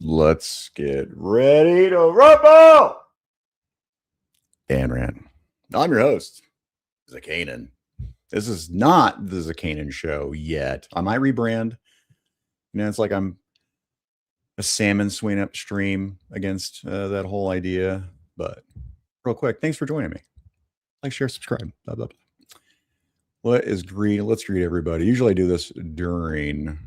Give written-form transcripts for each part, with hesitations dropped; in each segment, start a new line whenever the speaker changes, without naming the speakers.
Let's get ready to rumble. Dan Rand. I'm your host, Zakainen. This is not the Zakainen show yet. I might rebrand. It's like I'm a salmon swimming upstream against that whole idea. But real quick, thanks for joining me. Like, share, subscribe. Blah, blah, blah. What is greet? Let's greet everybody. Usually I do this during.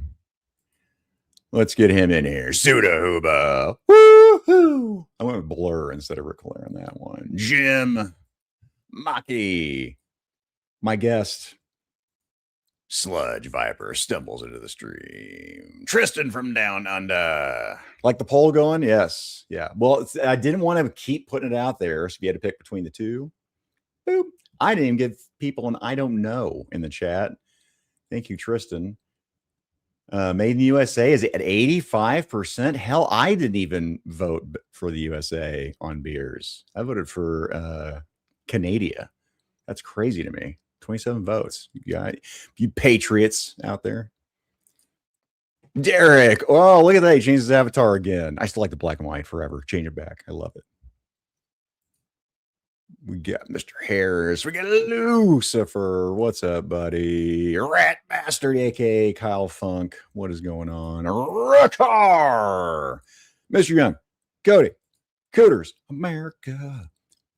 Let's get him in here. Suda Hooba. Woohoo! I went with Blur instead of Ric Flair on that one. Jim Maki. My guest, Sludge Viper, stumbles into the stream. Tristan from Down Under. Like the poll going? Yes. Yeah. Well, I didn't want to keep putting it out there, so you had to pick between the two. Boop. I didn't even give people an I don't know in the chat. Thank you, Tristan. Made in the USA is at 85%. Hell, I didn't even vote for the USA on beers. I voted for Canada. That's crazy to me. 27 votes. You patriots out there. Derek. Oh, look at that. He changed his avatar again. I still like the black and white forever. Change it back. I love it. We got Mr. Harris. We got Lucifer. What's up, buddy? Rat Bastard, aka Kyle Funk. What is going on? Ricard. Mr. Young. Cody. Cooters. America.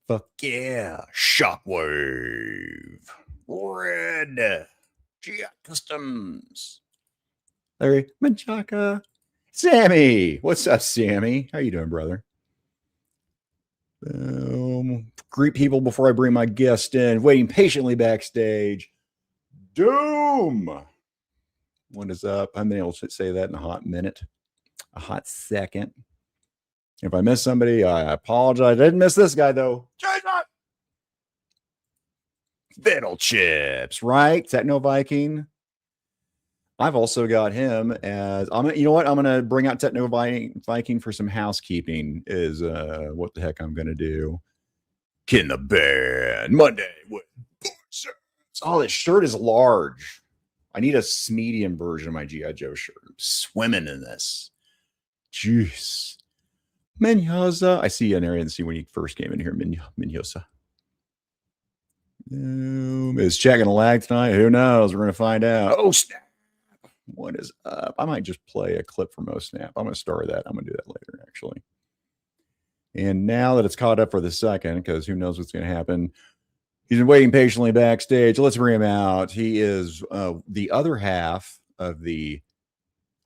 Fuck yeah. Shockwave. Red. Gia Customs. Larry Manchaka. Sammy. What's up, Sammy? How you doing, brother? Greet people before I bring my guest in. Waiting patiently backstage. Doom. What is up? I haven't been able to say that in a hot minute. A hot second. If I miss somebody, I apologize. I didn't miss this guy, though. Fiddle Chips, right? Techno Viking. I've also got him as you know what? I'm gonna bring out Techno Viking for some housekeeping. Is what the heck I'm gonna do. Kin the band Monday with oh, this shirt is large. I need a medium version of my G.I. Joe shirt. I'm swimming in this. Jeez. Menyoza. I see an area and see when you first came in here. Menyoza. Is chat gonna lag tonight? Who knows? We're gonna find out. Oh snap. What is up? I might just play a clip from Oh Snap. I'm going to start that. I'm going to do that later, actually. And now that it's caught up for the second, because who knows what's going to happen, he's been waiting patiently backstage. Let's bring him out. He is the other half of the,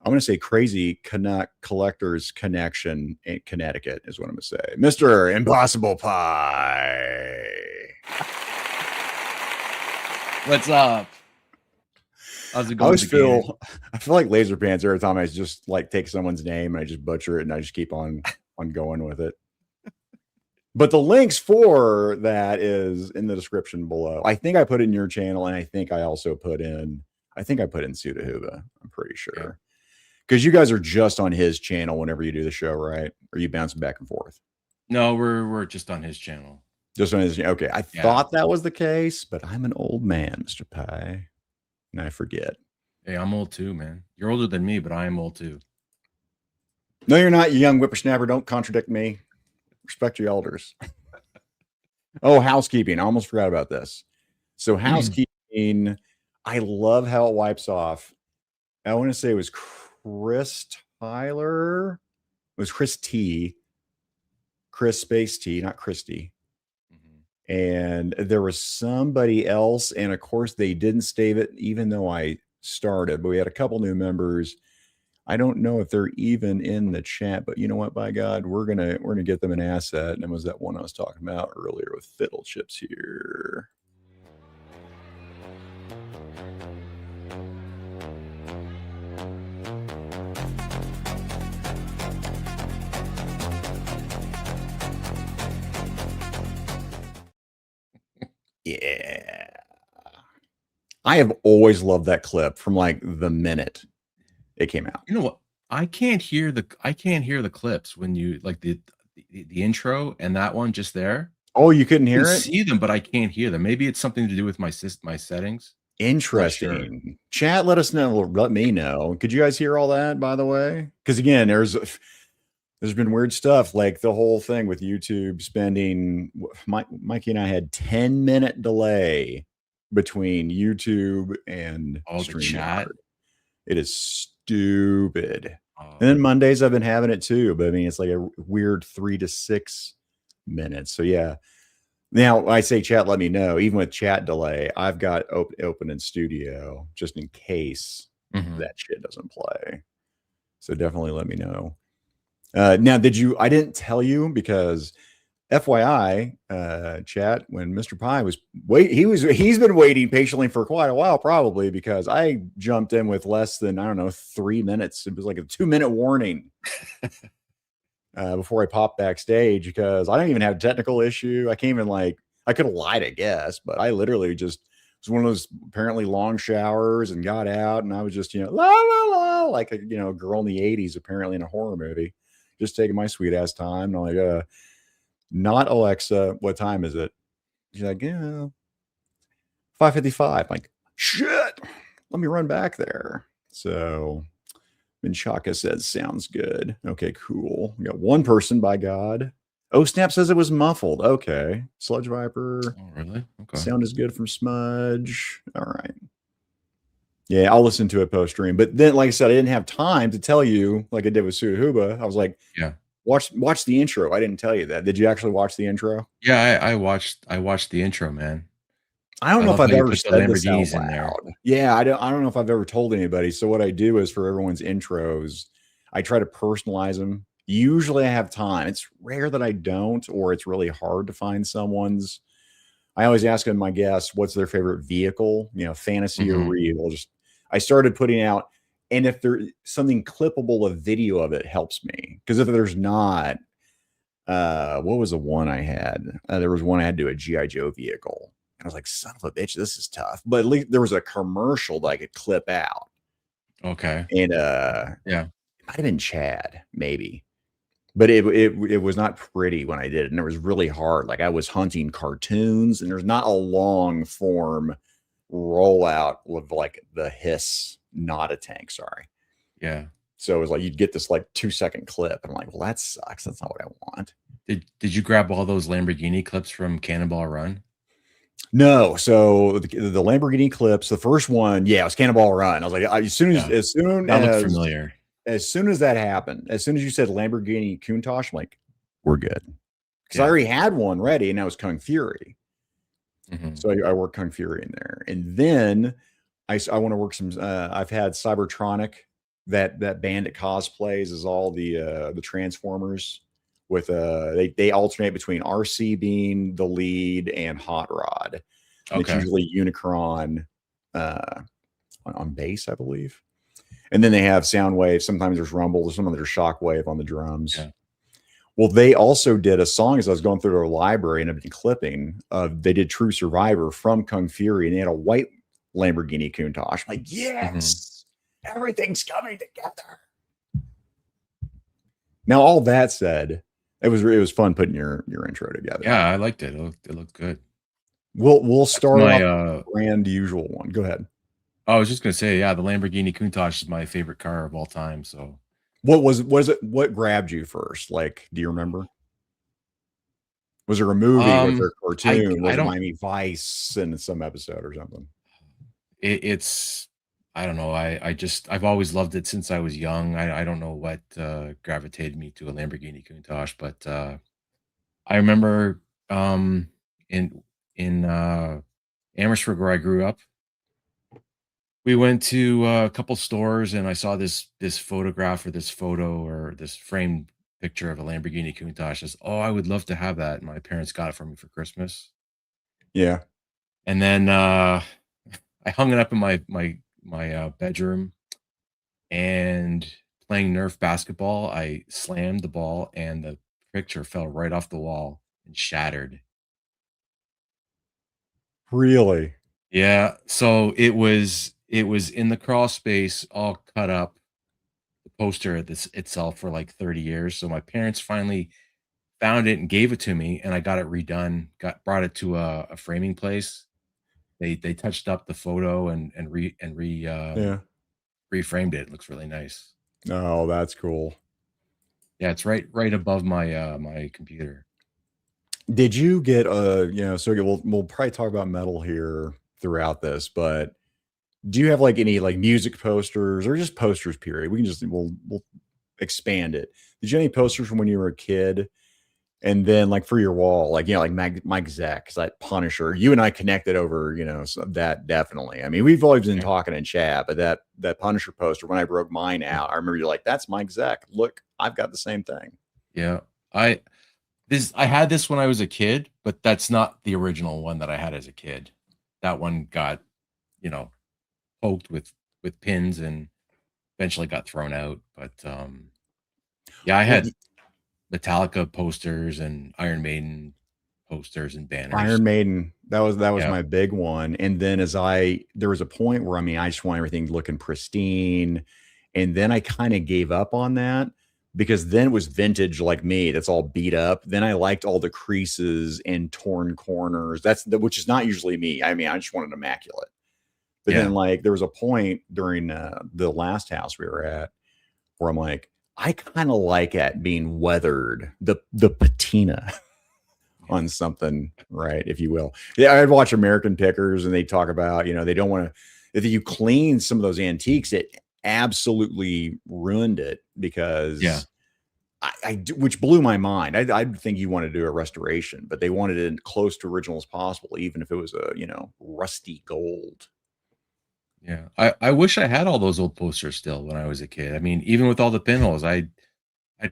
I'm going to say, Crazy Canuck Collector's connection in Connecticut is what I'm going to say. Mr. Impossible Pie.
What's up? How's it going?
I feel like Laser Pants every time I just like take someone's name and I just butcher it and I just keep on going with it. But the links for that is in the description below. I think I put it in your channel, and I think I also put in Suda Huba. I'm pretty sure. Because you guys are just on his channel whenever you do the show, right? Or you bouncing back and forth?
No, we're just on his channel.
Just on his channel. Okay. I thought that was the case, but I'm an old man, Mr. Pie. And I forget.
Hey, I'm old too, man. You're older than me, but I am old too.
No, you're not, you young whippersnapper. Don't contradict me. Respect your elders. Oh, housekeeping. I almost forgot about this. So housekeeping, I love how it wipes off. I want to say it was Chris Tyler. It was Chris T. Chris Space T, not Christy. And there was somebody else, and of course they didn't save it, even though I started. But we had a couple new members. I don't know if they're even in the chat, but you know what? By God, we're gonna get them an asset. And it was that one I was talking about earlier with Fiddle Chips here. Yeah. I have always loved that clip from like the minute it came out.
You know what? I can't hear the clips when you like the intro and that one just there.
Oh, you couldn't hear
I can
it?
see them, but I can't hear them. Maybe it's something to do with my settings.
Interesting.
Sure.
Chat, let us know. Let me know. Could you guys hear all that, by the way? Because again, there's There's been weird stuff like the whole thing with YouTube spending. Mikey and I had 10-minute delay between YouTube and
Oh, the chat.
StreamYard. It is stupid. And
Oh,
then Mondays I've been having it too, but I mean it's like a weird 3 to 6 minutes. So yeah. Now I say chat, let me know. Even with chat delay, I've got open in studio just in case
mhm.
that shit doesn't play. So definitely let me know. Now, I didn't tell you because FYI, chat, when Mr. Pie he's been waiting patiently for quite a while, probably because I jumped in with less than, I don't know, 3 minutes. It was like a 2-minute warning before I popped backstage because I don't even have a technical issue. I can't even I could have lied, I guess, but I literally just was one of those apparently long showers and got out and I was just, la, la, la, like a, girl in the 80s, apparently in a horror movie, just taking my sweet ass time. And I'm like, not Alexa, what time is it? She's like, yeah, 5:55. Like, shit, let me run back there. So Minchaka says, sounds good. Okay, cool. We got one person, by God. Oh, Snap says it was muffled. Okay. Sludge Viper.
Oh, really? Okay.
Sound is good from Smudge. All right. Yeah, I'll listen to it post stream. But then, like I said, I didn't have time to tell you like I did with Sudahuba. I was like,
Yeah.
watch the intro. I didn't tell you that. Did you actually watch the intro?
Yeah, I watched the intro, man.
I don't
I
know if
love how
I've
you
ever
put the
said this out
Lamborghinis in there.
loud. Yeah, I don't know if I've ever told anybody. So what I do is for everyone's intros, I try to personalize them. Usually I have time. It's rare that I don't, or it's really hard to find someone's. I always ask them, my guests, what's their favorite vehicle, fantasy or
Mhm.
real. I started putting out, and if there's something clippable, a video of it helps me. Because if there's not, what was the one I had? There was one I had to do a GI Joe vehicle. And I was like, son of a bitch, this is tough. But at least there was a commercial that I could clip out.
Okay.
And
Yeah.
it might have been Chad, maybe. But it was not pretty when I did it. And it was really hard. Like I was hunting cartoons, and there's not a long form rollout with like the hiss, not a tank, sorry.
Yeah.
So it was like you'd get this like 2-second clip. And I'm like, well, that sucks. That's not what I want.
Did you grab all those Lamborghini clips from Cannonball Run?
No, so the Lamborghini clips, the first one, yeah, it was Cannonball Run. I was like, as soon as
Yeah.
as soon
That looked
as
familiar.
as soon as that happened, as soon as you said Lamborghini Countach, I'm like, we're good. Because I
Yeah.
already had one ready, and that was Kung Fury.
Mhm.
So I worked Kung Fury in there, and then I want to work some. I've had Cybertronic, that bandit cosplays is all the Transformers with they alternate between RC being the lead and Hot Rod. And it's
Okay.
usually Unicron uh, on bass, I believe. And then they have Soundwave. Sometimes there's Rumble. There's sometimes there's Shockwave on the drums.
Yeah.
Well, they also did a song as I was going through their library and I've been clipping. They did True Survivor from Kung Fury, and they had a white Lamborghini Countach. I'm like,
Mhm.
yes, everything's coming together. Now, all that said, it was fun putting your intro together.
Yeah, I liked it. It looked good.
We'll
That's
start
my,
off with the brand usual one. Go ahead.
I was just gonna say, yeah, the Lamborghini Countach is my favorite car of all time, so
Was it? What grabbed you first? Like, do you remember? Was there a movie? Was there a cartoon?
I
Was it
don't
Miami Vice in some episode or something?
it's I don't know, I've always loved it since I was young. I don't know what, gravitated me to a Lamborghini Countach, but, I remember, in in Amherstburg, where I grew up, we went to a couple stores, and I saw this photograph or this photo or this framed picture of a Lamborghini Countach. I says, "Oh, I would love to have that." My parents got it for me for Christmas.
Yeah.
And then, I hung it up in my bedroom, and playing Nerf basketball, I slammed the ball, and the picture fell right off the wall and shattered.
Really?
Yeah, so it was in the crawl space, all cut up, the poster this itself for like 30 years. So my parents finally found it and gave it to me, and I got it redone. Got brought it to a framing place. They touched up the photo and
Yeah.
reframed it. It looks really nice.
Oh, that's cool.
Yeah, it's right above my my computer.
Did you get so we'll probably talk about metal here throughout this, but do you have like any like music posters or just posters period? We can just we'll expand it. Did you have any posters from when you were a kid? And then like for your wall, like like Mike Zeck, that Punisher, you and I connected over, so that definitely. I mean, we've always been
Yeah.
talking in chat, but that Punisher poster, when I broke mine out, I remember you're like, that's Mike Zeck. Look, I've got the same thing.
Yeah. I had this when I was a kid, but that's not the original one that I had as a kid. That one got, you know, poked with pins and eventually got thrown out. But yeah, I
Well,
had Metallica posters and Iron Maiden posters and banners.
Iron Maiden, that was
Yeah.
my big one. And then there was a point where I mean, I just want everything looking pristine. And then I kind of gave up on that because then it was vintage like me, that's all beat up. Then I liked all the creases and torn corners. Which is not usually me. I mean, I just wanted immaculate. But then
Yeah.
like there was a point during the last house we were at where I'm like, I kind of like it being weathered, the patina on something, right? If you will. Yeah, I'd watch American Pickers and they talk about, they don't want to, if you clean some of those antiques, it absolutely ruined it
Yeah.
because which blew my mind. I think you want to do a restoration, but they wanted it close to original as possible, even if it was a, rusty gold.
Yeah. I wish I had all those old posters still when I was a kid. I mean, even with all the pinholes, I'd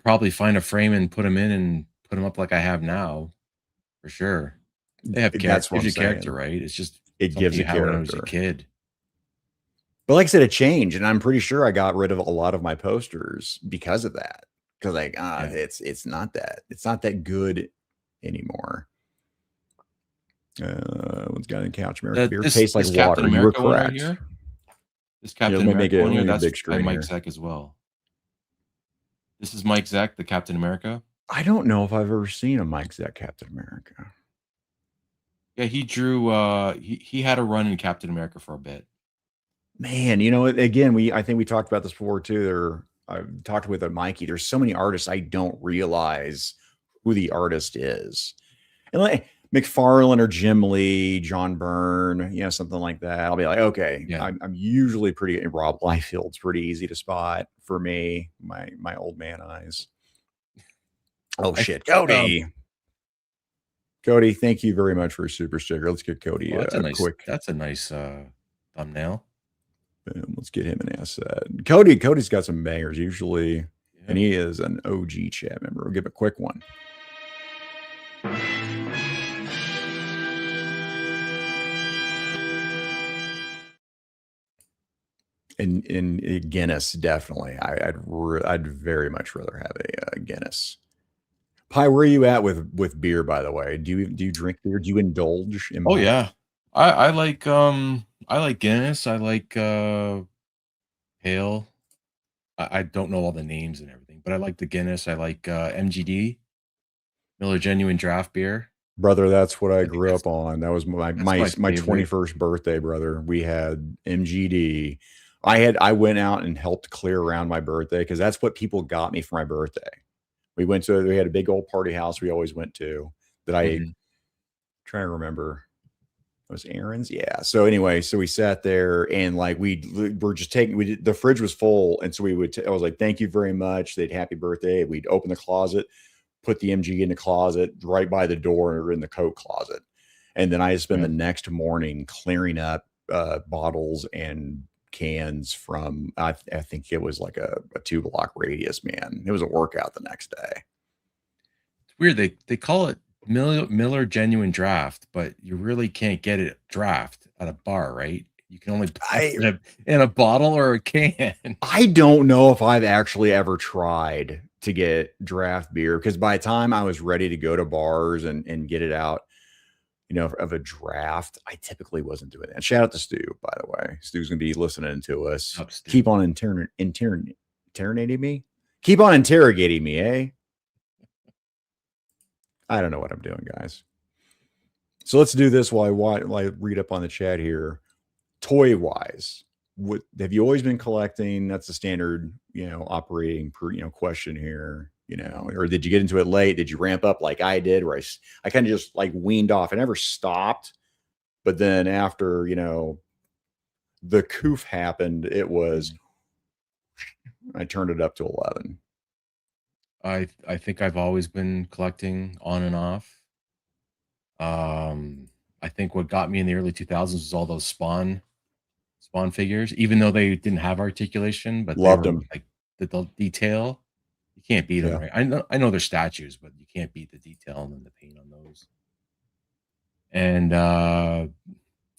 probably find a frame and put them in and put them up like I have now, for sure. They have
That's what
gives
I'm
you character,
saying.
right? It's just
It
something
gives
you
a
had when I was a
character.
kid.
But like I said, it changed, and I'm pretty sure I got rid of a lot of my posters because of that. Because like
Yeah.
it's not that good anymore. One's got in Couch America
That
beer
this
tastes like
this Captain
water. You were
America one right
correct.
here, this
Yeah,
Captain America
let
one
me
here,
make a
that's
big
by
screen
Mike
here.
Zeck as well. This is Mike Zeck, the Captain America.
I don't know if I've ever seen a Mike Zeck Captain America.
Yeah, he drew he had a run in Captain America for a bit.
Man, again, I think we talked about this before too. I've talked with a Mikey. There's so many artists I don't realize who the artist is. And like McFarlane or Jim Lee, John Byrne, something like that. I'll be like, okay,
Yeah.
I'm usually pretty. Rob Liefeld's pretty easy to spot for me. My old man eyes. Oh
I
shit,
think
Cody, thank you very much for a super sticker. Let's get Cody
well,
a quick.
that's a nice thumbnail.
Let's get him an asset. Cody's got some bangers usually,
Yeah.
and he is an OG chat member. We'll give a quick one. In Guinness, definitely. I'd very much rather have a Guinness. Pie, where are you at with beer? By the way, do you drink beer? Do you indulge?
Oh yeah. I like Guinness. I like Pale. I don't know all the names and everything, but I like the Guinness. I like MGD, Miller Genuine Draft Beer.
Brother, that's what I
I think
grew up on. That was my
that's my
my
favorite.
21st birthday, brother. We had MGD. I went out and helped clear around my birthday because that's what people got me for my birthday. We had a big old party house we always went to that I
Mhm.
trying to remember. It was Aaron's. Yeah. So anyway, so we sat there and like we're just the fridge was full. And so I was like, thank you very much. They'd happy birthday. We'd open the closet, put the MG in the closet right by the door or in the coat closet. And then I spent the
Yeah.
next morning clearing up bottles and cans from, I think it was like a 2 block radius, man. It was a workout the next day.
It's weird. They call it Miller Genuine Draft, but you really can't get it draft at a bar, right? You can only buy
I,
it in a bottle or a can.
I don't know if I've actually ever tried to get draft beer because by the time I was ready to go to bars and get it out, of a draft, I typically wasn't doing that. Shout out to Stu, by the way. Stu's gonna be listening to us.
Up, Stu.
Keep on interrogating me. Keep on interrogating me, eh? I don't know what I'm doing, guys. So let's do this while I read up on the chat here. Toy wise, what have you always been collecting? That's the standard, operating question here. or did you get into it late? Did you ramp up like I did, where I kind of just like weaned off? I never stopped, but then after, the coof happened, I turned it up to 11.
I think I've always been collecting on and off. I think what got me in the early 2000s was all those Spawn figures, even though they didn't have articulation, but
Loved
they were
them.
like the detail. You can't beat them,
Yeah.
right? I know they're statues, but you can't beat the detail and the paint on those. And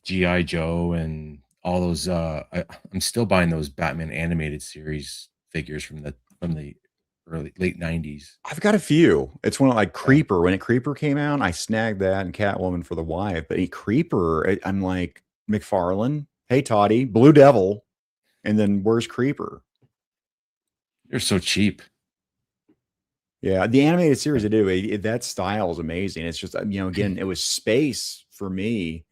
G.I. Joe and all those. I'm still buying those Batman animated series figures from the late 90s.
I've got a few. It's one like Creeper. When Creeper came out, I snagged that and Catwoman for the wife. But Creeper, I'm like, McFarlane, hey Toddy, Blue Devil, and then where's Creeper?
They're so cheap.
Yeah, the animated series I do, that style is amazing. It's just, again, it was space for me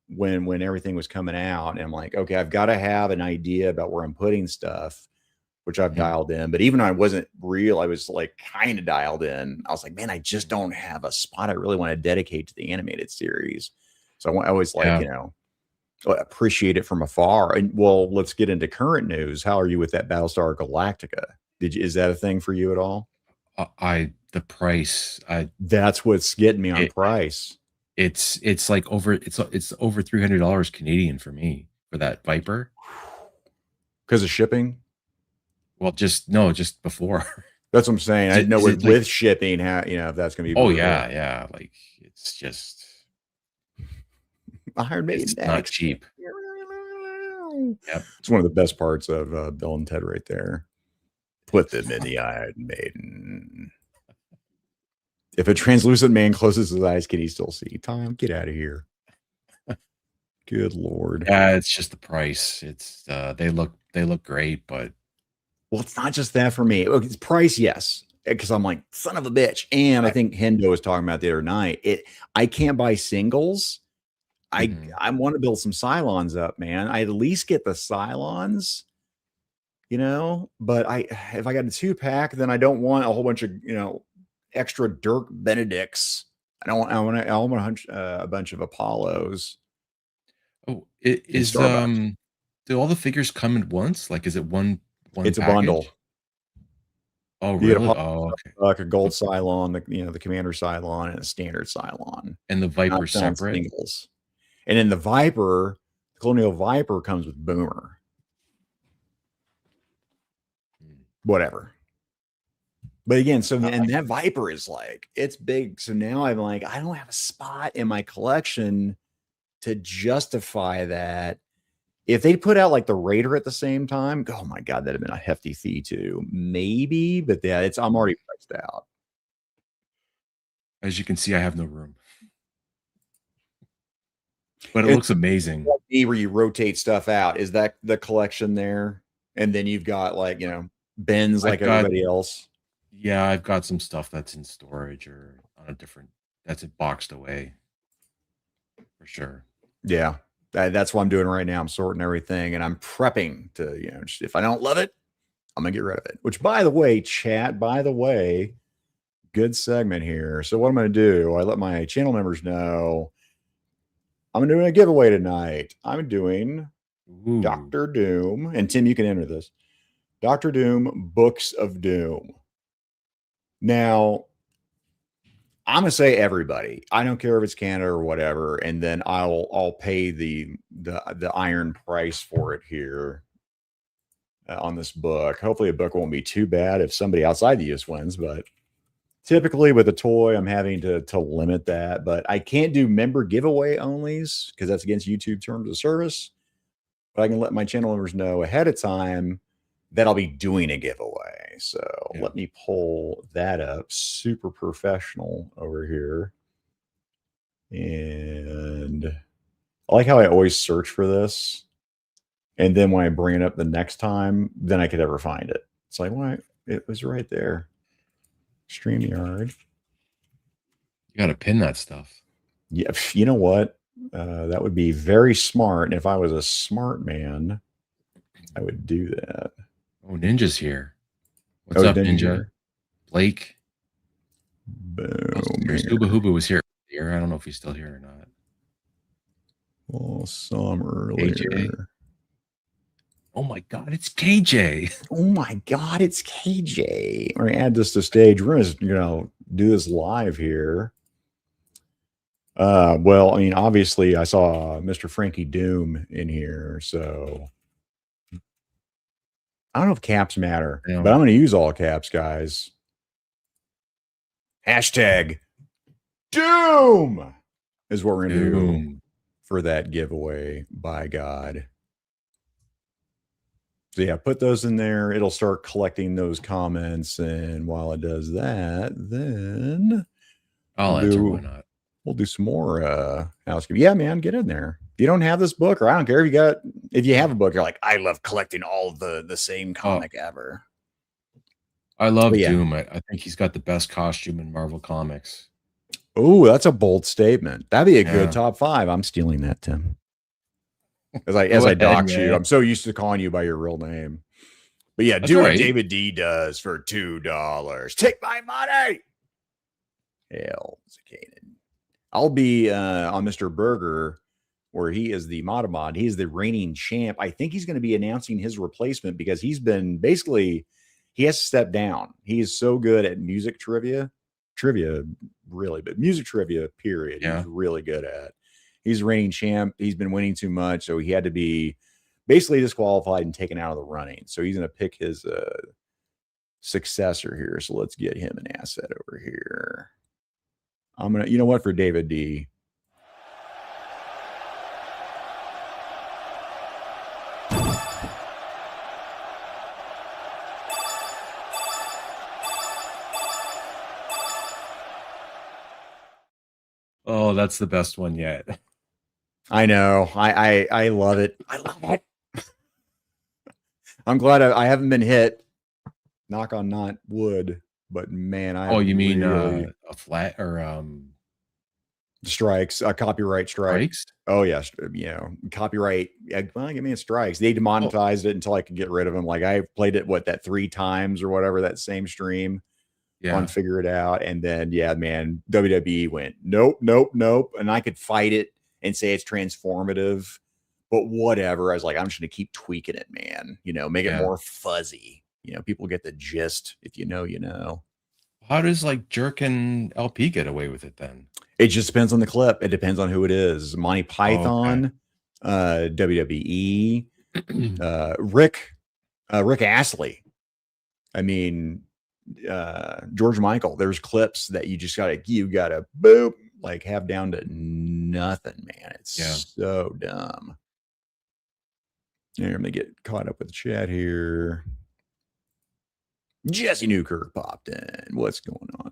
when everything was coming out. And I'm like, okay, I've got to have an idea about where I'm putting stuff, which I've dialed in. But even though I wasn't real, I was like kind of dialed in. I was like, man, I just don't have a spot I really want to dedicate to the animated series. So I always like, appreciate it from afar. And well, let's get into current news. How are you with that Battlestar Galactica? Is that a thing for you at all?
The price.
That's what's getting me on price.
It's like over $300 Canadian for me for that Viper.
Because of shipping?
Well, just before.
That's what I'm saying. I know with shipping, if that's gonna be.
Oh yeah. Like it's just
Iron Maiden.
It's not cheap.
Yep. It's one of the best parts of Bill and Ted right there. Put them in the Iron Maiden. If a translucent man closes his eyes, can he still see? Tom, get out of here. Good Lord.
Yeah, it's just the price. It's they look great, but
well, it's not just that for me. It's price, yes. Because I'm like, son of a bitch. And I think Hendo was talking about the other night. I can't buy singles. I want to build some Cylons up, man. I at least get the Cylons, but if I got a 2-pack, then I don't want a whole bunch of, extra Dirk Benedicts. I want a bunch of Apollos.
Oh, do all the figures come at once? Like, is it one
it's
package?
A bundle.
Oh, really? Oh, okay.
Like a gold Cylon, the Commander Cylon, and a standard Cylon.
And the Viper separate.
Singles. And then the Colonial Viper comes with Boomer. Whatever. But again, and that Viper is like, it's big. So now I'm like, I don't have a spot in my collection to justify that. If they put out like the Raider at the same time, oh my God, that'd have been a hefty fee too. Maybe, but yeah, I'm already priced out.
As you can see, I have no room. But it looks amazing.
Where you rotate stuff out. Is that the collection there? And then you've got like, bins like everybody else.
Yeah, I've got some stuff that's in storage or on that's boxed away. For sure.
Yeah. That's what I'm doing right now. I'm sorting everything and I'm prepping to, if I don't love it, I'm going to get rid of it. Which, by the way, good segment here. So what I'm going to do, I let my channel members know I'm doing a giveaway tonight. I'm doing Dr. Doom. And Tim, you can enter this. Dr. Doom Books of Doom. Now, I'm gonna say everybody. I don't care if it's Canada or whatever, and then I'll pay the iron price for it here on this book. Hopefully, a book won't be too bad if somebody outside the US wins, but typically with a toy, I'm having to limit that. But I can't do member giveaway onlys because that's against YouTube terms of service. But I can let my channel members know ahead of time that I'll be doing a giveaway. So let me pull that up. Super professional over here. And I like how I always search for this. And then when I bring it up the next time, then I could ever find it. It's like, why? It was right there. StreamYard.
You got to pin that stuff.
Yeah. You know what? That would be very smart. And if I was a smart man, I would do that.
Oh, Ninja's here. What's up, Ninja? Blake.
Boom.
Huba Huba was here. I don't know if he's still here or not.
Well, some earlier.
KJ. Oh my God, it's KJ.
Oh my God, it's KJ. We're gonna add this to stage. We're gonna do this live here. Well, I mean, obviously, I saw Mr. Frankie Doom in here, so I don't know if caps matter, but I'm going to use all caps, guys. Hashtag Doom is what we're going to do for that giveaway, by God. So yeah, put those in there. It'll start collecting those comments, and while it does that, then
I'll answer. Why not?
We'll do some more housekeeping. Yeah, man, get in there. If you don't have this book, or I don't care if you have a book, you're like, I love collecting all the same comic ever.
I love Doom. I think he's got the best costume in Marvel Comics.
Oh, that's a bold statement. That'd be a good top 5. I'm stealing that, Tim. As I dox you, I'm so used to calling you by your real name. But yeah, do what David D does for $2. Take my money. Hell, Zakainen. I'll be on Mr. Burger, where he is the Modamod. He's the reigning champ. I think he's going to be announcing his replacement because he's been he has to step down. He is so good at music trivia really, but music trivia, period. Yeah. He's really good at. He's the reigning champ. He's been winning too much, so he had to be basically disqualified and taken out of the running. So he's going to pick his successor here. So let's get him an asset over here. I'm going to, you know what, for David D.
Oh, that's the best one yet.
I know. I love it. I love it. I'm glad I haven't been hit. Knock on not wood. But man,
you mean a flat or
strikes, copyright strikes? Oh yes, copyright. Well, I mean, strikes. They demonetized it until I could get rid of them. Like I played it 3 times or whatever that same stream. On Figure It Out, and then man, WWE went nope, and I could fight it and say it's transformative, but whatever. I was like, I'm just gonna keep tweaking it, man. Make it more fuzzy. People get the gist. If you know, you know.
How does Jerk and LP get away with it then?
It just depends on the clip. It depends on who it is. Monty Python, WWE, Rick Astley. I mean, George Michael. There's clips that you gotta boop, have down to nothing, man. It's so dumb. Here, let me get caught up with the chat here. Jesse Newkirk popped in. What's going on,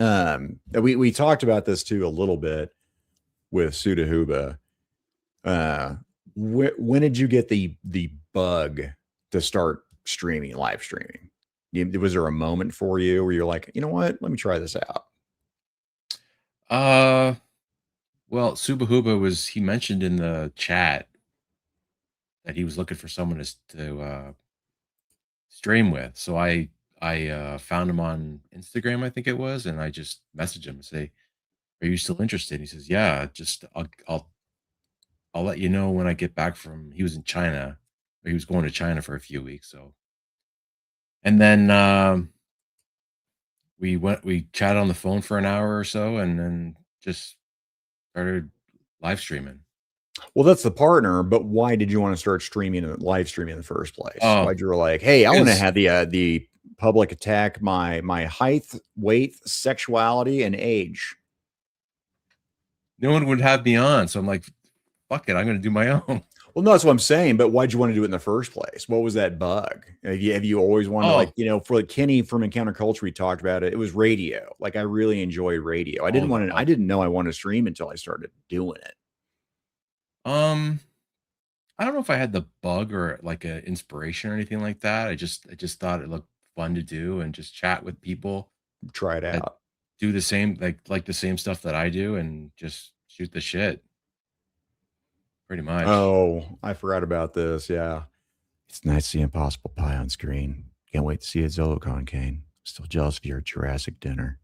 man? We talked about this too a little bit with Sudahuba. When did you get the bug to start live streaming? Was there a moment for you where you're like, you know what? Let me try this out.
Well, Subahuba he mentioned in the chat that he was looking for someone to stream with. So I found him on Instagram, I think it was, and I just messaged him and say, "Are you still interested?" He says, "Yeah, just I'll let you know when I get back from." He was in China, or he was going to China for a few weeks. So, and then we chatted on the phone for an hour or so, and then just started live streaming.
Well, that's the partner, but why did you want to start live streaming in the first place? Why'd you were like, hey, I want to have the public attack my height, weight, sexuality, and age?
No one would have me on, so I'm like, fuck it, I'm going to do my own.
Well, no, that's what I'm saying. But why'd you want to do it in the first place? What was that bug? Have you always wanted for Kenny from Encounter Culture, we talked about it. It was radio. I really enjoy radio. I didn't know I wanted to stream until I started doing it.
I don't know if I had the bug or an inspiration or anything like that. I just thought it looked fun to do and just chat with people.
Try it out.
Do the same like the same stuff that I do and just shoot the shit. Pretty much.
Oh, I forgot about this. Yeah. It's nice to see Impossible Pie on screen. Can't wait to see you at ZoloCon, Kane. Still jealous of your Jurassic dinner.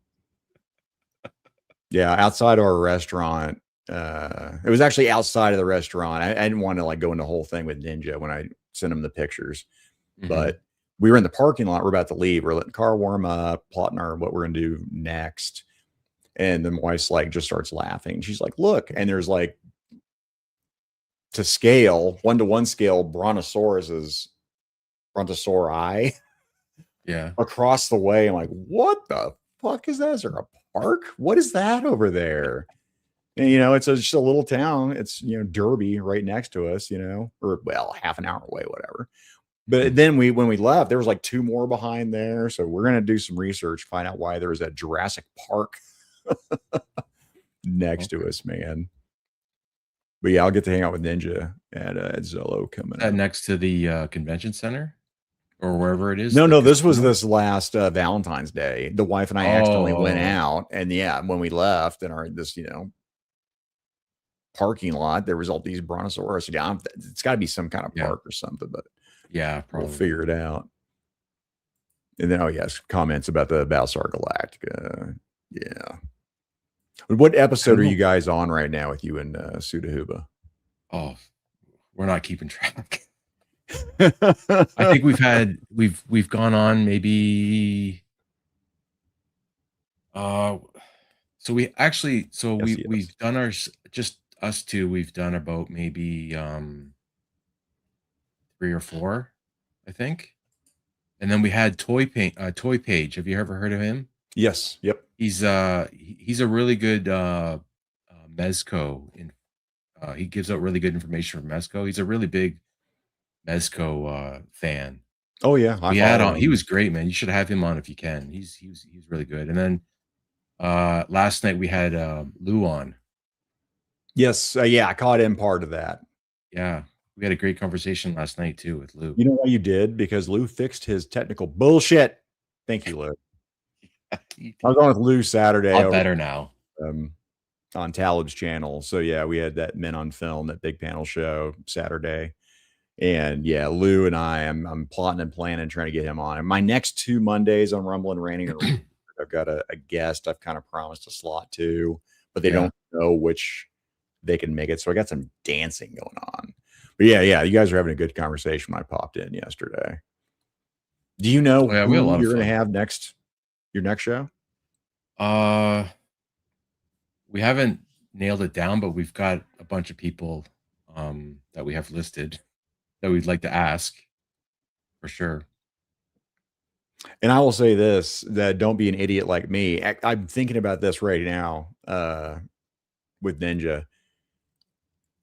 Yeah, outside our restaurant. It was actually outside of the restaurant. I didn't want to like go into the whole thing with Ninja when I sent him the pictures, but we were in the parking lot. We're about to leave. We're letting the car warm up, plotting what we're gonna do next. And then my wife's like, just starts laughing. She's like, look, and there's like, to scale, 1-to-1 scale, Brontosaurus's Brontosauri across the way. I'm like, what the fuck is that? Is there a park? What is that over there? And, you know, it's just a little town. It's, you know, Derby right next to us, you know, or well, half an hour away, whatever. But then when we left, there was like 2 more behind there. So we're going to do some research, find out why there was a Jurassic Park next to us, man. But yeah, I'll get to hang out with Ninja at Zolo coming up.
Next to the convention center or wherever it is.
No, this was this last Valentine's Day. The wife and I accidentally went out, and yeah, when we left in this, you know, parking lot, there was all these Brontosaurus. Yeah, it's got to be some kind of park or something, but
yeah, probably.
We'll figure it out. And then, oh yes, comments about the Battlestar Galactica. Yeah. What episode are you guys on right now with you and Sudahuba?
Oh, we're not keeping track. I think we've gone on maybe. So we've done our, just us two. We've done about maybe 3 or 4, I think. And then we had Toy Page. Have you ever heard of him?
Yes. Yep.
He's a really good Mezco. He gives out really good information from Mezco. He's a really big Mezco fan.
Oh yeah,
he was great, man. You should have him on if you can. He's really good. And then last night we had Lou on.
Yes, yeah, I caught him part of that.
Yeah, we had a great conversation last night too with Lou.
You know why you did? Because Lou fixed his technical bullshit. Thank you, Lou. I was on with Lou Saturday.
A lot better now.
On Talib's channel. So yeah, we had that Men on Film, that big panel show Saturday. And yeah, Lou and I'm plotting and planning, trying to get him on. And my next 2 Mondays on Rumble and Ranting, I've got a guest I've kind of promised a slot to, but they don't know which they can make it. So I got some dancing going on. But yeah, you guys are having a good conversation when I popped in yesterday. Do you know who you're going to have next? Your next show?
We haven't nailed it down, but we've got a bunch of people that we have listed that we'd like to ask for sure.
And I will say this, that don't be an idiot like me. I'm thinking about this right now with Ninja.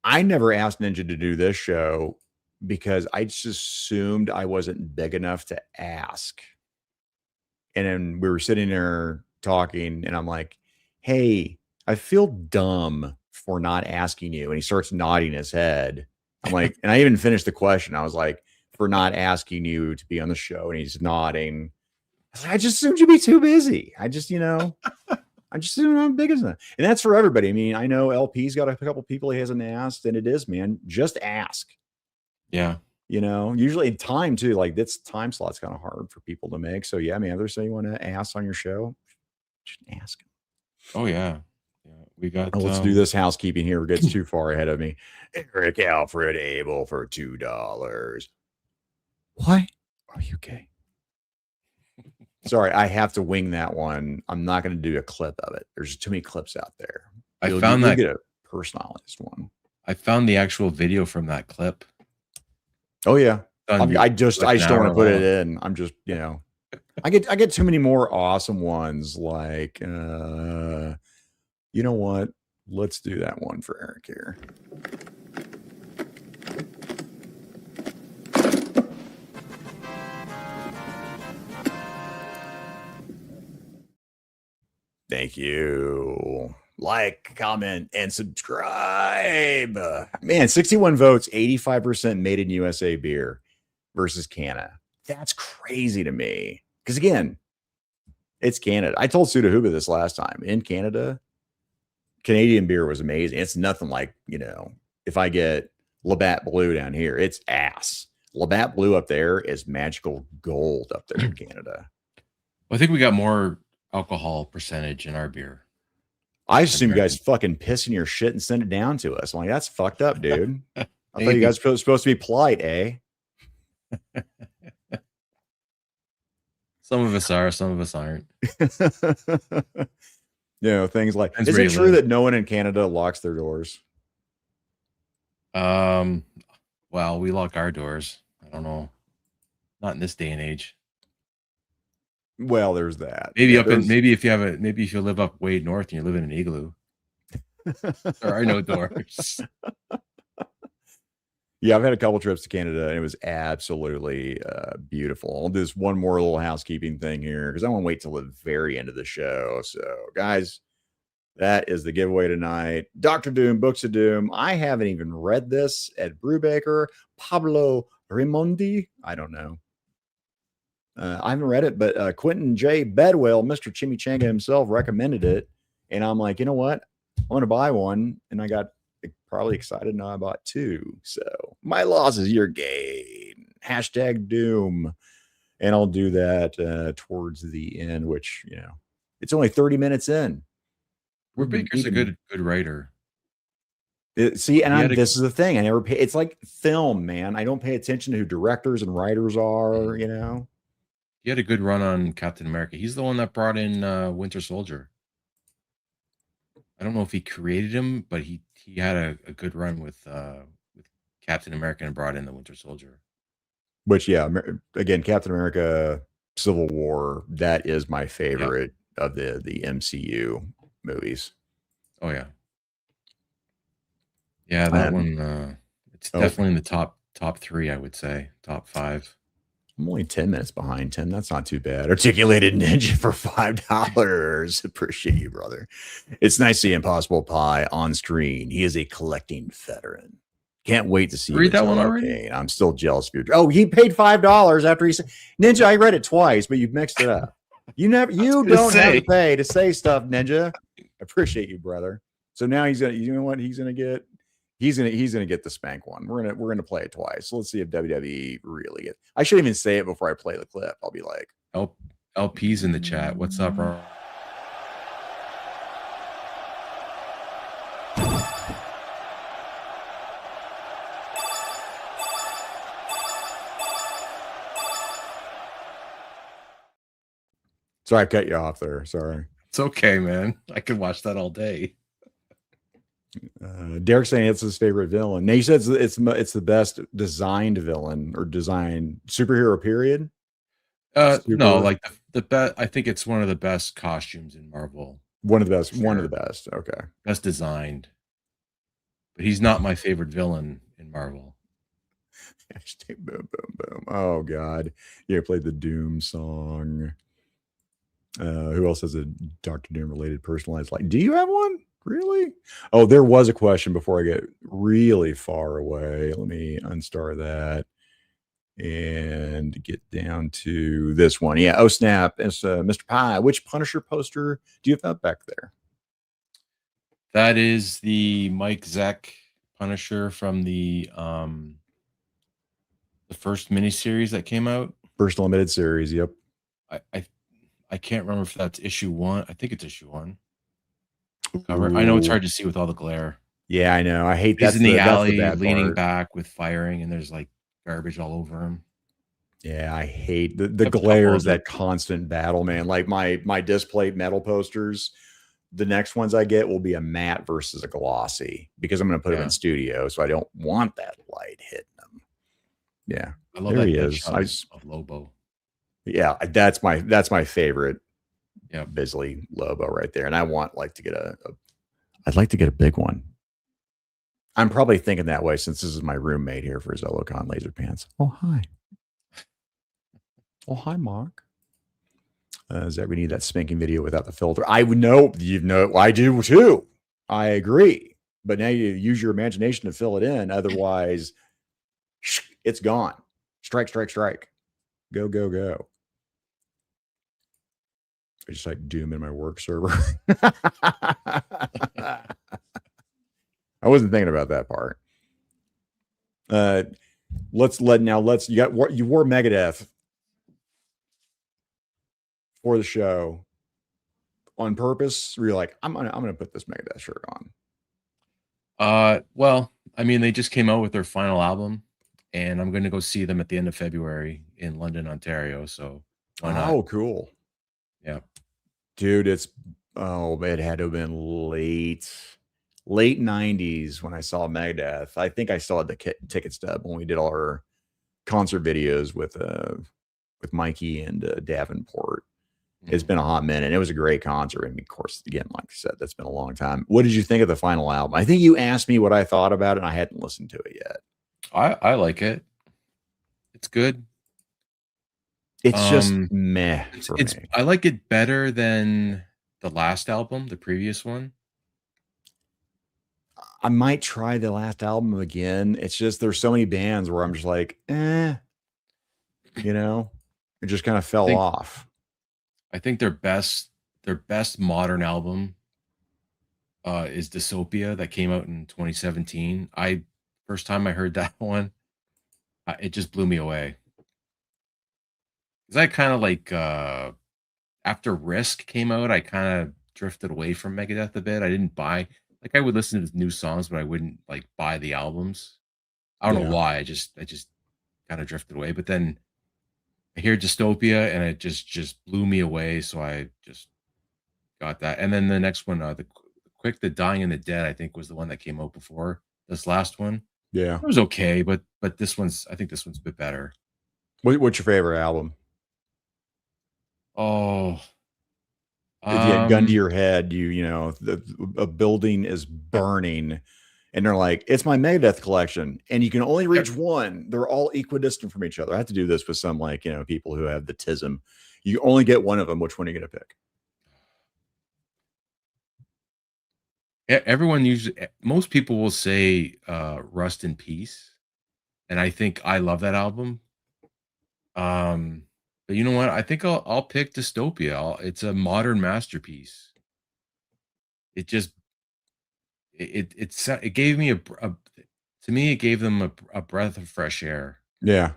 I never asked Ninja to do this show because I just assumed I wasn't big enough to ask. And then we were sitting there talking, and I'm like, hey, I feel dumb for not asking you. And he starts nodding his head. I'm like, and I even finished the question. I was like, for not asking you to be on the show. And he's nodding. I just assumed you'd be too busy. I just, you know, I just assumed I'm big enough. And that's for everybody. I mean, I know LP's got a couple people he hasn't asked, and it is, man, just ask.
Yeah.
You know, usually in time too, like this time slot's kind of hard for people to make. So yeah, man, if there's something you want to ask on your show, just ask them.
Oh yeah. We got
let's do this housekeeping here. It gets too far ahead of me. Eric Alfred Abel for $2. Why are you gay? Sorry, I have to wing that one. I'm not going to do a clip of it. There's too many clips out there.
I found that
get a personalized one.
I found the actual video from that clip.
Oh yeah. I just don't want to put it in. I'm just, you know, I get too many more awesome ones. Like, you know what? Let's do that one for Eric here. Thank you. Like, comment, and subscribe. Man, 61 votes, 85% made in USA beer versus Canada. That's crazy to me. Because again, it's Canada. I told Sudahuba this last time. In Canada, Canadian beer was amazing. It's nothing like, you know, if I get Labatt Blue down here, it's ass. Labatt Blue up there is magical gold up there in Canada.
I think we got more alcohol percentage in our beer.
I assume you guys fucking piss in your shit and send it down to us. I'm like, that's fucked up, dude. I thought you guys were supposed to be polite, eh?
Some of us are, some of us aren't.
Things like, is it true that no one in Canada locks their doors?
Well, we lock our doors. I don't know. Not in this day and age.
Well, there's that.
Maybe maybe if you live up way north and you live in an igloo, there are no doors.
Yeah, I've had a couple trips to Canada and it was absolutely beautiful. I'll do this one more little housekeeping thing here because I want to wait till the very end of the show. So, guys, that is the giveaway tonight. Dr. Doom, Books of Doom. I haven't even read this at Brubaker. Pablo Raimondi. I don't know. I haven't read it, but Quentin J. Bedwell, Mr. Chimichanga himself, recommended it. And I'm like, you know what? I'm going to buy one. And I got probably excited. Now I bought two. So my loss is your gain. Hashtag Doom. And I'll do that towards the end, which, it's only 30 minutes in.
Brubaker's a good writer.
This is the thing. I never pay. It's like film, man. I don't pay attention to who directors and writers are,
He had a good run on Captain America. He's the one that brought in Winter Soldier. I don't know if he created him, but he had a good run with Captain America and brought in the Winter Soldier.
Which, again, Captain America, Civil War, that is my favorite of the MCU movies.
Oh, yeah. Yeah, that one, it's definitely in the top three, I would say. Top 5.
I'm only 10 minutes behind, Tim. That's not too bad. Articulated Ninja for $5. Appreciate you, brother. It's nice to see Impossible Pie on screen. He is a collecting veteran. Can't wait to see
read that one already.
I'm still jealous of you. Oh, he paid $5 after he said Ninja. I read it twice, but you've mixed it up. You don't have to pay to say stuff, Ninja. I appreciate you, brother. So now he's gonna get the spank one. We're gonna play it twice. So let's see if WWE really gets. I shouldn't even say it before I play the clip. I'll be like,
LP's in the chat. What's up, bro?
Sorry, I cut you off there. Sorry.
It's okay, man. I could watch that all day.
Derek saying it's his favorite villain. Now, you said it's the best designed villain or designed superhero. Period.
No, like the best. I think it's one of the best costumes in Marvel.
One of the best. Sure. One of the best. Okay.
Best designed. But he's not my favorite villain in Marvel.
Hashtag boom, boom, boom. Oh God, yeah, played the Doom song. Who else has a Dr. Doom related personalized light? Do you have one? Really? Oh, there was a question before I get really far away. Let me unstar that and get down to this one. Yeah. Oh, snap. It's Mr. Pie. Which Punisher poster do you have up back there?
That is the Mike Zeck Punisher from the first miniseries that came out.
First limited series. Yep.
I can't remember if that's issue 1. I think it's issue 1. Cover. I know it's hard to see with all the glare.
Yeah, I know. I hate
that. He's in the alley leaning back with firing, and there's like garbage all over him.
Yeah, I hate the glare is that constant battle, man. Like my display metal posters, the next ones I get will be a matte versus a glossy because I'm going to put them in studio, so I don't want that light hitting them. Yeah,
I love there he is. Of Lobo.
Yeah, that's my favorite. Yeah, Bisley Lobo right there, and I want to get I'd like to get a big one. I'm probably thinking that way since this is my roommate here for Zolocon Laser Pants. Oh hi. Oh hi, Mark. Zach, we need that spanking video without the filter. I would know. I do too. I agree, but now you use your imagination to fill it in. Otherwise, it's gone. Strike, strike, strike. Go, go, go. I just like Doom in my work server. I wasn't thinking about that part. You wore Megadeth for the show on purpose, or you're like, I'm gonna put this Megadeth shirt on.
Well, I mean, they just came out with their final album, and I'm gonna go see them at the end of February in London, Ontario. So why not?
Oh, cool.
Yeah.
Dude, it had to have been late 90s when I saw Megadeth. I think I still had the ticket stub when we did all our concert videos with Mikey and Davenport. It's been a hot minute. It was a great concert. And of course, again, like I said, that's been a long time. What did you think of the final album? I think you asked me what I thought about it, and I hadn't listened to it yet.
I like it. It's good.
It's just meh for me.
I like it better than the last album, the previous one.
I might try the last album again. It's just there's so many bands where I'm just like, it just kind of fell off.
I think their best modern album is Dystopia that came out in 2017. First time I heard that one, it just blew me away. Because I kind of like after Risk came out, I kind of drifted away from Megadeth a bit. I didn't buy I would listen to new songs, but I wouldn't like buy the albums. I don't know why. I just kind of drifted away. But then I hear Dystopia and it just blew me away. So I just got that. And then the next one, the Dying and the Dead, I think was the one that came out before this last one.
Yeah.
It was okay, but I think this one's a bit better.
What's your favorite album?
Oh,
if you had gun to your head, a building is burning, and they're like, "It's my Megadeth collection," and you can only reach one. They're all equidistant from each other. I have to do this with some people who have the tism. You only get one of them. Which one are you going to pick?
Most people will say Rust in Peace, and I think I love that album. But you know what? I think I'll pick Dystopia. It's a modern masterpiece. It just it gave me to me it gave them a breath of fresh air.
Yeah.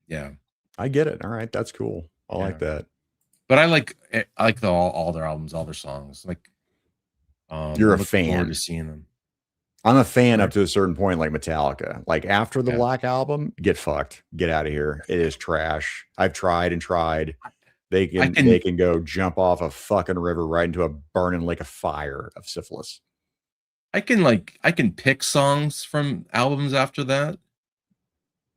Yeah.
I get it. All right, that's cool. I like that.
But I like all their albums, all their songs. Like
you're a
looking
fan.
Forward to seeing them.
I'm a fan up to a certain point, like Metallica. Like after the Black Album, get fucked. Get out of here. It is trash. I've tried and tried. They can go jump off a fucking river right into a burning lake of fire of syphilis.
I can pick songs from albums after that,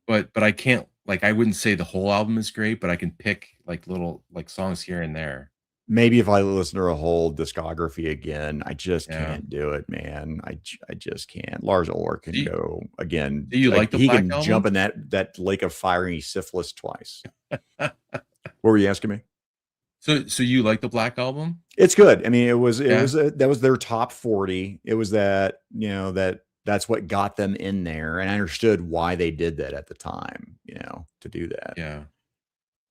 but I can't I wouldn't say the whole album is great, but I can pick little songs here and there.
Maybe if I listen to a whole discography again, I just can't do it, man. I just can't. Lars Ulrich can go again.
Do you like the Black Album?
Jump in that lake of fiery syphilis twice. What were you asking me?
So you like the Black Album?
It's good. I mean, that was their top 40. It was that's what got them in there, and I understood why they did that at the time. To do that.
Yeah.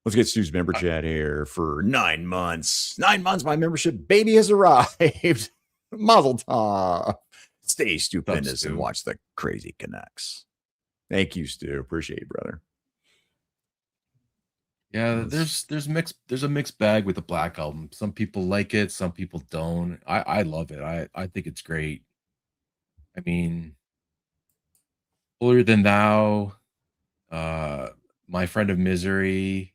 Let's get Stu's member chat here for 9 months. 9 months, my membership baby has arrived. Mazel tov. Stay stupendous and watch the Crazy Canucks. Thank you, Stu. Appreciate you, brother.
Yeah, there's a mixed bag with the Black Album. Some people like it, some people don't. I love it. I think it's great. I mean, Holier Than Thou, My Friend of Misery,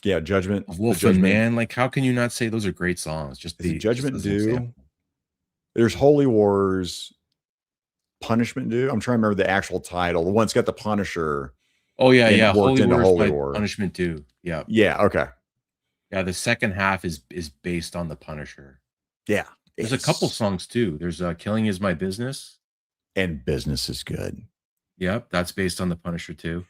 Judgment,
Wolf and Man. How can you not say those are great songs? Just the
Judgment Due. There's Holy Wars, Punishment Due. I'm trying to remember the actual title. The one's got the Punisher.
Oh yeah.
Worked into Holy War.
Punishment Due. Yeah.
Yeah. Okay.
Yeah. The second half is based on the Punisher.
Yeah.
There's a couple songs too. There's Killing Is My Business.
And Business is Good.
Yep. That's based on the Punisher too.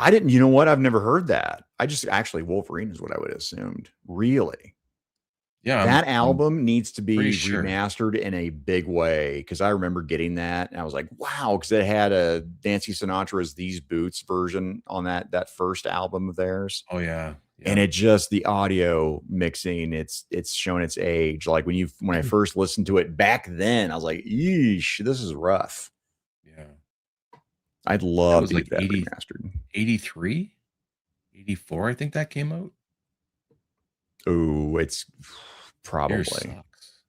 you know what? I've never heard that. I just actually Wolverine is what I would have assumed. Really?
Yeah.
That album needs to be remastered in a big way, because I remember getting that and I was like, wow, because it had a Nancy Sinatra's These Boots version on that first album of theirs.
Oh yeah.
And it just, the audio mixing, it's shown its age. Like when I first listened to it back then, I was like, yeesh, this is rough.
Yeah.
I'd
That
love
was
to
like
get that remastered.
83, 84. I think that came out.
Oh, it's
Beer
probably.
sucks.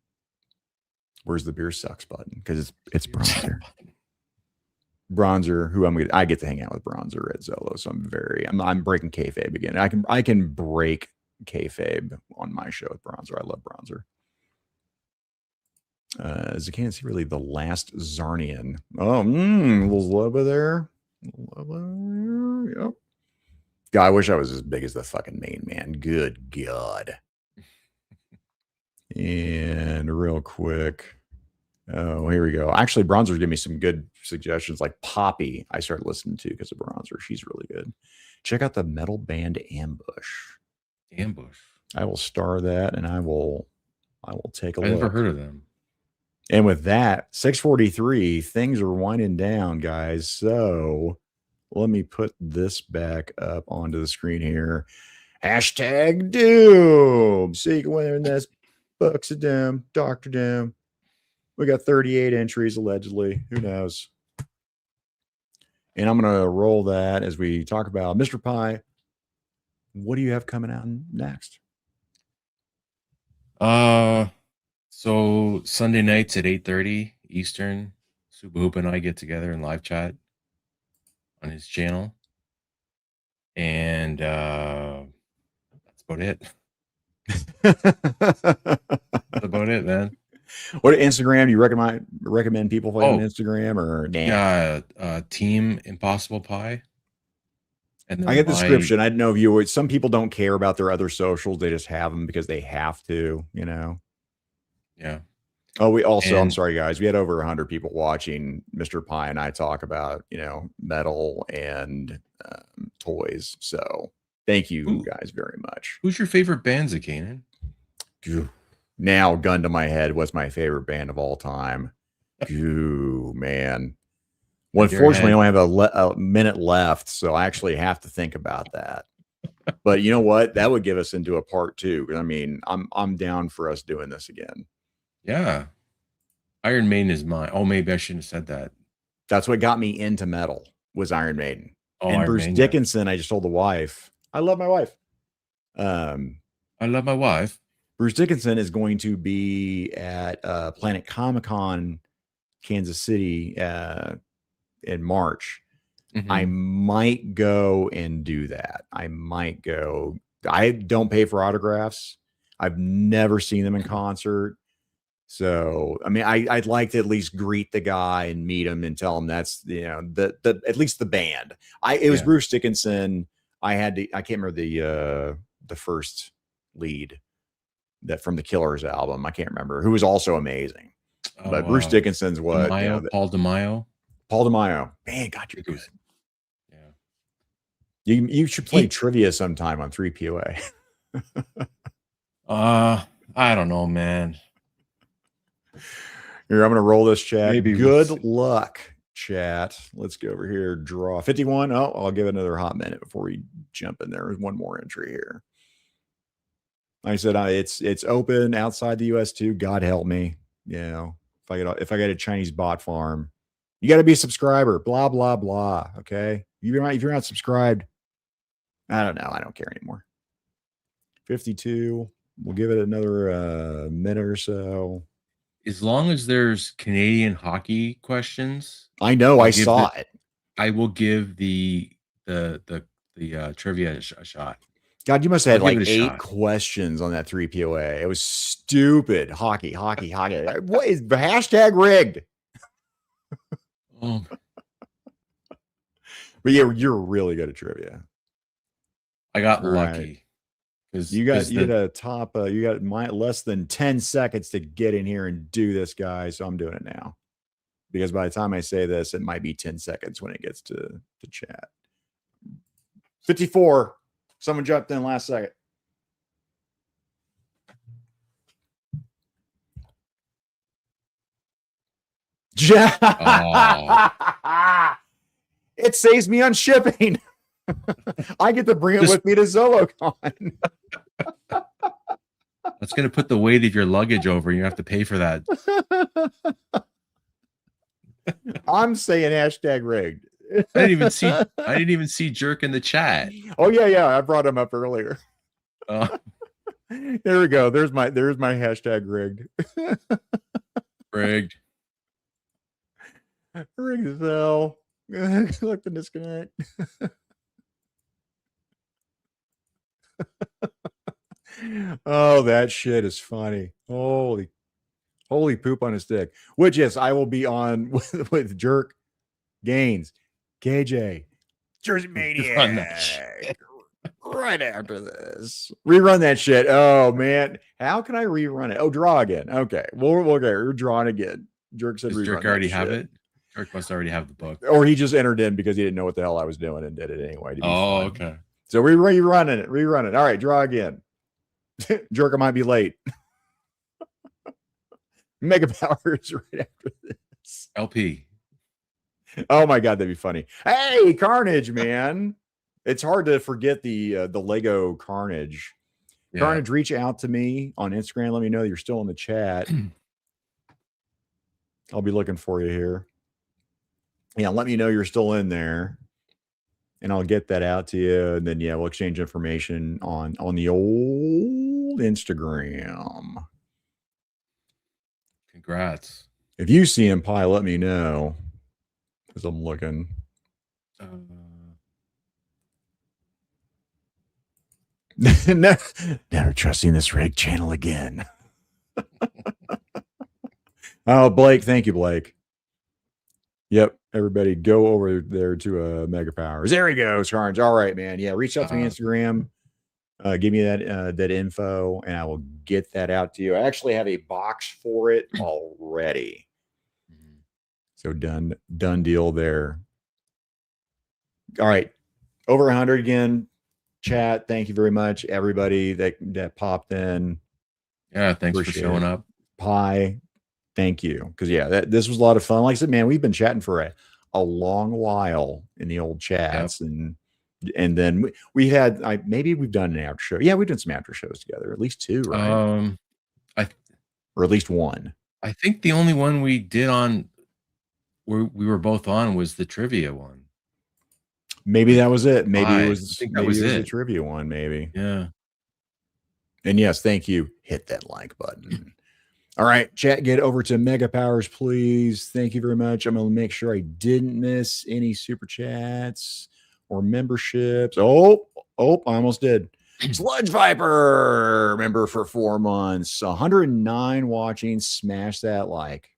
Where's the beer sucks button? Because it's
Beer sucks
Bronzer.
button.
Bronzer, who I get to hang out with Bronzer at Zolo, so I'm breaking kayfabe again. I can break kayfabe on my show with Bronzer. I love Bronzer. Zakainen really the last Zarnian. Oh, little Loba there. Yep. God, I wish I was as big as the fucking main man. Good God. And real quick. Oh, here we go. Actually, Bronzer's giving me some good suggestions, like Poppy. I started listening to because of Bronzer. She's really good. Check out the metal band Ambush.
Ambush.
I will star that, and I will take a look.
I've never heard of them.
And with that, 6:43, things are winding down, guys. So let me put this back up onto the screen here. Hashtag Doom. So you can win this Books of Doom, Dr. Doom. We got 38 entries allegedly. Who knows? And I'm going to roll that as we talk about Mr. Pie. What do you have coming out next?
So Sunday nights at 8:30 Eastern, Super Hoop and I get together and live chat on his channel. And that's about it. That's about it, man.
What Instagram do you recommend people play on Instagram or
Team Impossible Pie.
And I get the description. I don't know if you would. Some people don't care about their other socials; they just have them because they have to. You know.
Yeah.
Oh, I'm sorry, guys. We had over 100 people watching Mr. Pie and I talk about metal and toys. So thank you guys very much.
Who's your favorite band, Zakainen?
Now, gun to my head, what's my favorite band of all time? Man. Well, unfortunately, I only have a minute left, so I actually have to think about that. But you know what? That would give us into a part 2. I mean, I'm down for us doing this again.
Yeah. Iron Maiden is mine. Oh, maybe I shouldn't have said that.
That's what got me into metal was Iron Maiden.
Oh,
and
Iron
Bruce
Maiden,
Dickinson, I just told the wife. I love my wife.
I love my wife.
Bruce Dickinson is going to be at Planet Comic-Con, Kansas City in March.
Mm-hmm.
I might go and do that. I might go. I don't pay for autographs. I've never seen them in concert. So, I mean, I'd like to at least greet the guy and meet him and tell him that's, the at least the band. It was Bruce Dickinson. I can't remember the first lead that from the Killers album. I can't remember, who was also amazing. But Bruce Dickinson's what?
Paul DeMaio.
Paul DeMaio. Man, God, you're good.
Yeah.
You should play trivia sometime on 3POA.
I don't know, man.
Here, I'm going to roll this chat.
Maybe
Good luck, chat. Let's go over here. Draw 51. Oh, I'll give it another hot minute before we jump in there. There's one more entry here. Like I said, it's open outside the U.S. too. God help me. If I get a Chinese bot farm, you got to be a subscriber. Blah blah blah. Okay, if you're not subscribed, I don't know. I don't care anymore. 52. We'll give it another minute or so.
As long as there's Canadian hockey questions,
I know. I saw it.
I will give the trivia a shot.
God, you must have had like 8 questions on that 3POA. It was stupid. Hockey. What is the hashtag rigged?
But
yeah, you're really good at trivia.
I got lucky.
You got less than 10 seconds to get in here and do this, guys. So I'm doing it now. Because by the time I say this, it might be 10 seconds when it gets to chat. 54. Someone jumped in last second. It saves me on shipping. I get to bring it with me to ZoloCon.
That's going to put the weight of your luggage over. You have to pay for that.
I'm saying hashtag rigged.
I didn't even see Jerk in the chat.
Oh yeah. I brought him up earlier. There we go. There's my hashtag rigged.
Rigged.
Rigged as hell. Click the disconnect. Oh, that shit is funny. Holy poop on a stick. Which, yes, I will be on with Jerk, Gaines, KJ, Jersey Maniac. Right after this. Rerun that shit. Oh, man. How can I rerun it? Oh, draw again. Okay. We're drawing again. Jerk said
Does Jerk already have it? Jerk must already have the book.
Or he just entered in because he didn't know what the hell I was doing and did it anyway.
Oh, okay.
So we're rerunning it. All right, draw again. Jerk, I might be late. Mega Powers right after this.
LP.
Oh my god, that'd be funny. Hey, Carnage, man. It's hard to forget the Lego Carnage. Yeah. Carnage, reach out to me on Instagram. Let me know you're still in the chat. I'll be looking for you here. Yeah, let me know you're still in there. And I'll get that out to you. And then yeah, we'll exchange information on the old Instagram.
Congrats.
If you see him, Pie, let me know. Because I'm looking. Never trusting this rig channel again. Oh, Blake. Thank you, Blake. Yep. Everybody go over there to Mega Powers. There he goes, Carnes. All right, man. Yeah, reach out to me on Instagram. Give me that info, and I will get that out to you. I actually have a box for it already. So done deal there. All right. Over 100 again. Chat. Thank you very much, everybody that popped in.
Yeah, thanks for showing up.
Pie. Thank you. Because yeah, this was a lot of fun. Like I said, man, we've been chatting for a long while in the old chats. Yep. And then we had maybe we've done an after show. Yeah, we've done some after shows together, at least 2, right? Or at least 1.
I think the only one we did on where we were both on was the trivia one.
Maybe that was it. Maybe it was.
I think that was it.
The trivia one. Maybe.
Yeah.
And yes, thank you. Hit that like button. All right, chat, get over to Mega Powers, please. Thank you very much. I'm going to make sure I didn't miss any super chats or memberships. Oh, I almost did. Sludge Viper, member for 4 months. 109 watching. Smash that like.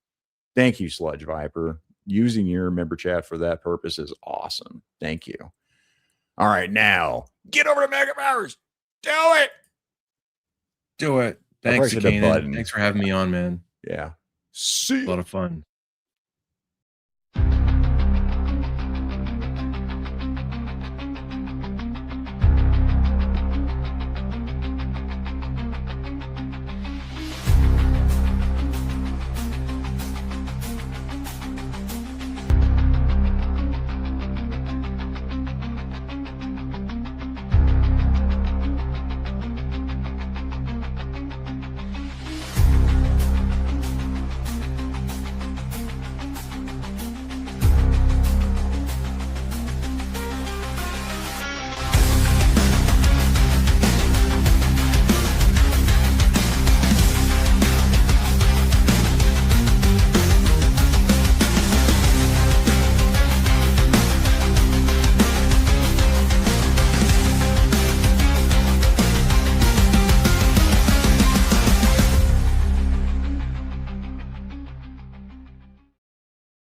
Thank you, Sludge Viper. Using your member chat for that purpose is awesome. Thank you. All right, now get over to Mega Powers. Do it.
Do it. Thanks, Zakainen. Thanks for having me on, man.
Yeah.
See you. A lot of fun.